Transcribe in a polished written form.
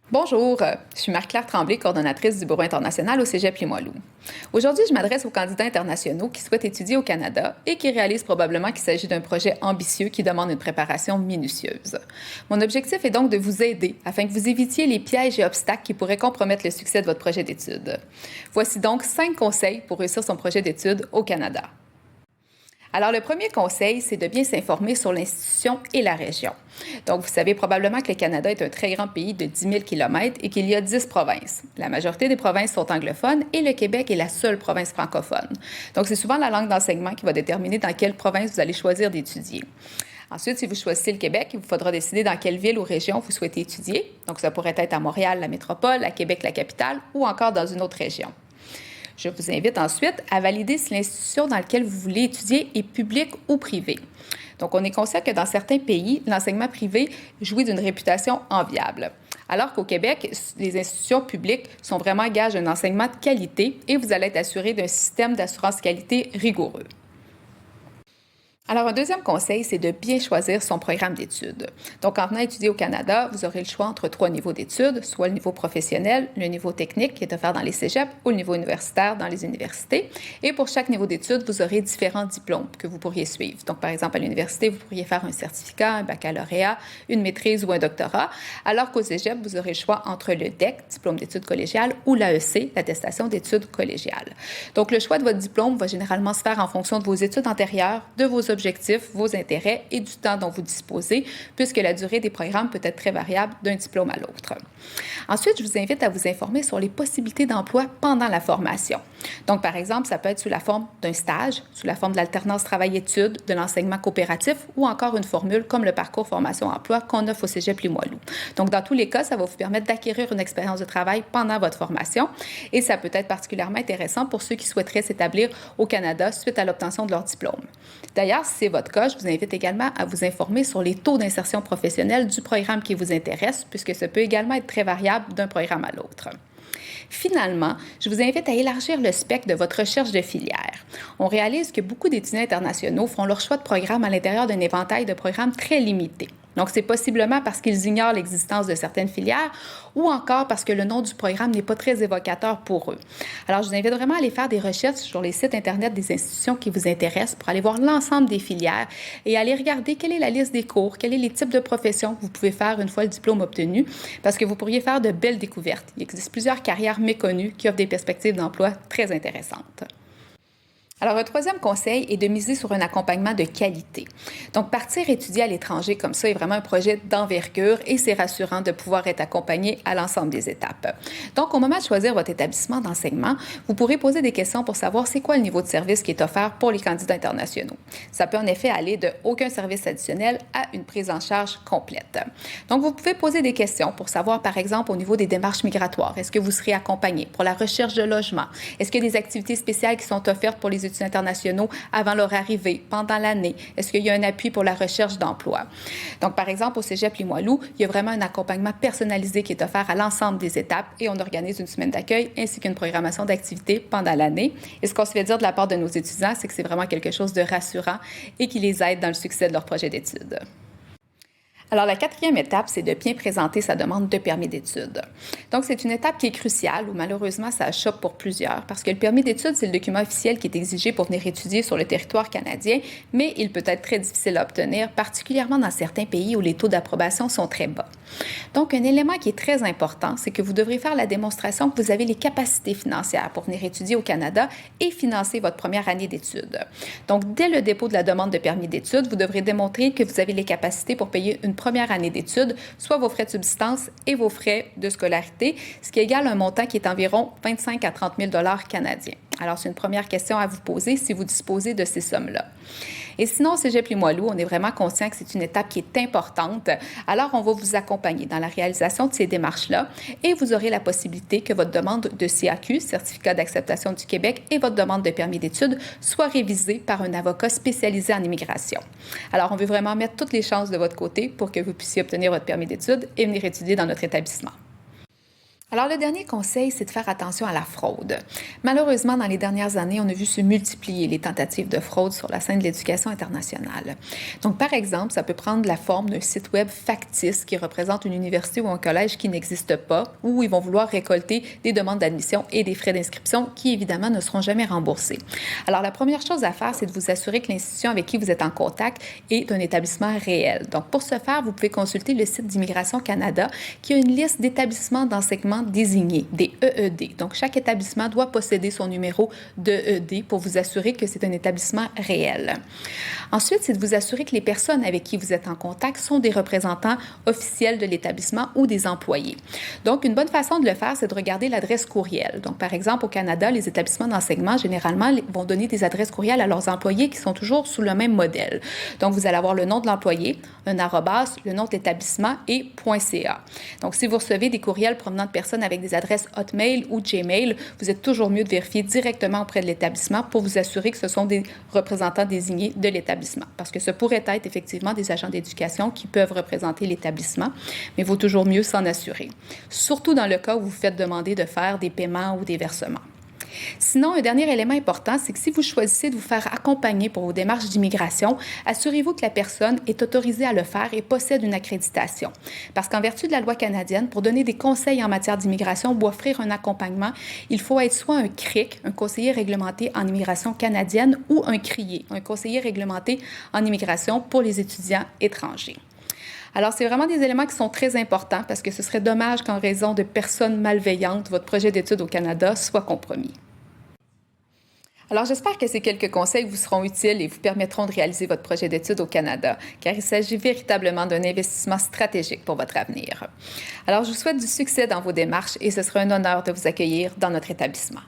Bonjour, je suis Marie-Claire Tremblay, coordonnatrice du Bureau international au Cégep Limoilou. Aujourd'hui, je m'adresse aux candidats internationaux qui souhaitent étudier au Canada et qui réalisent probablement qu'il s'agit d'un projet ambitieux qui demande une préparation minutieuse. Mon objectif est donc de vous aider afin que vous évitiez les pièges et obstacles qui pourraient compromettre le succès de votre projet d'études. Voici donc 5 conseils pour réussir son projet d'études au Canada. Alors, le premier conseil, c'est de bien s'informer sur l'institution et la région. Donc, vous savez probablement que le Canada est un très grand pays de 10 000 km et qu'il y a 10 provinces. La majorité des provinces sont anglophones et le Québec est la seule province francophone. Donc, c'est souvent la langue d'enseignement qui va déterminer dans quelle province vous allez choisir d'étudier. Ensuite, si vous choisissez le Québec, il vous faudra décider dans quelle ville ou région vous souhaitez étudier. Donc, ça pourrait être à Montréal, la métropole, à Québec, la capitale ou encore dans une autre région. Je vous invite ensuite à valider si l'institution dans laquelle vous voulez étudier est publique ou privée. Donc, on est conscient que dans certains pays, l'enseignement privé jouit d'une réputation enviable. Alors qu'au Québec, les institutions publiques sont vraiment gages d'un enseignement de qualité et vous allez être assuré d'un système d'assurance qualité rigoureux. Alors, un deuxième conseil, c'est de bien choisir son programme d'études. Donc, en venant étudier au Canada, vous aurez le choix entre 3 niveaux d'études, soit le niveau professionnel, le niveau technique qui est offert dans les cégeps ou le niveau universitaire dans les universités. Et pour chaque niveau d'études, vous aurez différents diplômes que vous pourriez suivre. Donc, par exemple, à l'université, vous pourriez faire un certificat, un baccalauréat, une maîtrise ou un doctorat, alors qu'au cégep, vous aurez le choix entre le DEC, diplôme d'études collégiales, ou l'AEC, l'attestation d'études collégiales. Donc, le choix de votre diplôme va généralement se faire en fonction de vos études antérieures, de vos objectifs, vos intérêts et du temps dont vous disposez, puisque la durée des programmes peut être très variable d'un diplôme à l'autre. Ensuite, je vous invite à vous informer sur les possibilités d'emploi pendant la formation. Donc, par exemple, ça peut être sous la forme d'un stage, sous la forme de l'alternance travail-études, de l'enseignement coopératif ou encore une formule comme le parcours formation-emploi qu'on offre au Cégep Limoilou. Donc, dans tous les cas, ça va vous permettre d'acquérir une expérience de travail pendant votre formation et ça peut être particulièrement intéressant pour ceux qui souhaiteraient s'établir au Canada suite à l'obtention de leur diplôme. D'ailleurs, si c'est votre cas, je vous invite également à vous informer sur les taux d'insertion professionnelle du programme qui vous intéresse, puisque ça peut également être très variable d'un programme à l'autre. Finalement, je vous invite à élargir le spectre de votre recherche de filière. On réalise que beaucoup d'étudiants internationaux font leur choix de programme à l'intérieur d'un éventail de programmes très limité. Donc, c'est possiblement parce qu'ils ignorent l'existence de certaines filières ou encore parce que le nom du programme n'est pas très évocateur pour eux. Alors, je vous invite vraiment à aller faire des recherches sur les sites Internet des institutions qui vous intéressent pour aller voir l'ensemble des filières et aller regarder quelle est la liste des cours, quels sont les types de professions que vous pouvez faire une fois le diplôme obtenu, parce que vous pourriez faire de belles découvertes. Il existe plusieurs carrières méconnues qui offrent des perspectives d'emploi très intéressantes. Alors, un troisième conseil est de miser sur un accompagnement de qualité. Donc, partir étudier à l'étranger comme ça est vraiment un projet d'envergure et c'est rassurant de pouvoir être accompagné à l'ensemble des étapes. Donc, au moment de choisir votre établissement d'enseignement, vous pourrez poser des questions pour savoir c'est quoi le niveau de service qui est offert pour les candidats internationaux. Ça peut en effet aller de aucun service additionnel à une prise en charge complète. Donc, vous pouvez poser des questions pour savoir, par exemple, au niveau des démarches migratoires, est-ce que vous serez accompagné pour la recherche de logement? Est-ce qu'il y a des activités spéciales qui sont offertes pour les étudiants internationaux avant leur arrivée, pendant l'année? Est-ce qu'il y a un appui pour la recherche d'emploi? Donc, par exemple, au Cégep Limoilou, il y a vraiment un accompagnement personnalisé qui est offert à l'ensemble des étapes et on organise une semaine d'accueil ainsi qu'une programmation d'activités pendant l'année. Et ce qu'on se fait dire de la part de nos étudiants, c'est que c'est vraiment quelque chose de rassurant et qui les aide dans le succès de leur projet d'études. Alors, la quatrième étape, c'est de bien présenter sa demande de permis d'études. Donc, c'est une étape qui est cruciale où malheureusement, ça choque pour plusieurs parce que le permis d'études, c'est le document officiel qui est exigé pour venir étudier sur le territoire canadien, mais il peut être très difficile à obtenir, particulièrement dans certains pays où les taux d'approbation sont très bas. Donc, un élément qui est très important, c'est que vous devrez faire la démonstration que vous avez les capacités financières pour venir étudier au Canada et financer votre première année d'études. Donc, dès le dépôt de la demande de permis d'études, vous devrez démontrer que vous avez les capacités pour payer une première année d'études, soit vos frais de subsistance et vos frais de scolarité, ce qui égale un montant qui est environ 25 à 30 000 canadiens. Alors, c'est une première question à vous poser si vous disposez de ces sommes-là. Et sinon, au Cégep Limoilou, on est vraiment conscient que c'est une étape qui est importante. Alors, on va vous accompagner dans la réalisation de ces démarches-là et vous aurez la possibilité que votre demande de CAQ, Certificat d'acceptation du Québec, et votre demande de permis d'études soient révisées par un avocat spécialisé en immigration. Alors, on veut vraiment mettre toutes les chances de votre côté pour que vous puissiez obtenir votre permis d'études et venir étudier dans notre établissement. Alors, le dernier conseil, c'est de faire attention à la fraude. Malheureusement, dans les dernières années, on a vu se multiplier les tentatives de fraude sur la scène de l'éducation internationale. Donc, par exemple, ça peut prendre la forme d'un site web factice qui représente une université ou un collège qui n'existe pas, où ils vont vouloir récolter des demandes d'admission et des frais d'inscription qui, évidemment, ne seront jamais remboursés. Alors, la première chose à faire, c'est de vous assurer que l'institution avec qui vous êtes en contact est un établissement réel. Donc, pour ce faire, vous pouvez consulter le site d'Immigration Canada qui a une liste d'établissements d'enseignement désignés, des EED. Donc, chaque établissement doit posséder son numéro d'EED pour vous assurer que c'est un établissement réel. Ensuite, c'est de vous assurer que les personnes avec qui vous êtes en contact sont des représentants officiels de l'établissement ou des employés. Donc, une bonne façon de le faire, c'est de regarder l'adresse courriel. Donc, par exemple, au Canada, les établissements d'enseignement, généralement, vont donner des adresses courriels à leurs employés qui sont toujours sous le même modèle. Donc, vous allez avoir le nom de l'employé, un arrobas, le nom de l'établissement et .ca. Donc, si vous recevez des courriels provenant de personnes avec des adresses Hotmail ou Gmail, vous êtes toujours mieux de vérifier directement auprès de l'établissement pour vous assurer que ce sont des représentants désignés de l'établissement. Parce que ce pourrait être effectivement des agents d'éducation qui peuvent représenter l'établissement, mais il vaut toujours mieux s'en assurer. Surtout dans le cas où vous faites demander de faire des paiements ou des versements. Sinon, un dernier élément important, c'est que si vous choisissez de vous faire accompagner pour vos démarches d'immigration, assurez-vous que la personne est autorisée à le faire et possède une accréditation. Parce qu'en vertu de la loi canadienne, pour donner des conseils en matière d'immigration ou offrir un accompagnement, il faut être soit un CRIC, un conseiller réglementé en immigration canadienne, ou un CRIE, un conseiller réglementé en immigration pour les étudiants étrangers. Alors, c'est vraiment des éléments qui sont très importants parce que ce serait dommage qu'en raison de personnes malveillantes, votre projet d'études au Canada soit compromis. Alors, j'espère que ces quelques conseils vous seront utiles et vous permettront de réaliser votre projet d'études au Canada, car il s'agit véritablement d'un investissement stratégique pour votre avenir. Alors, je vous souhaite du succès dans vos démarches et ce sera un honneur de vous accueillir dans notre établissement.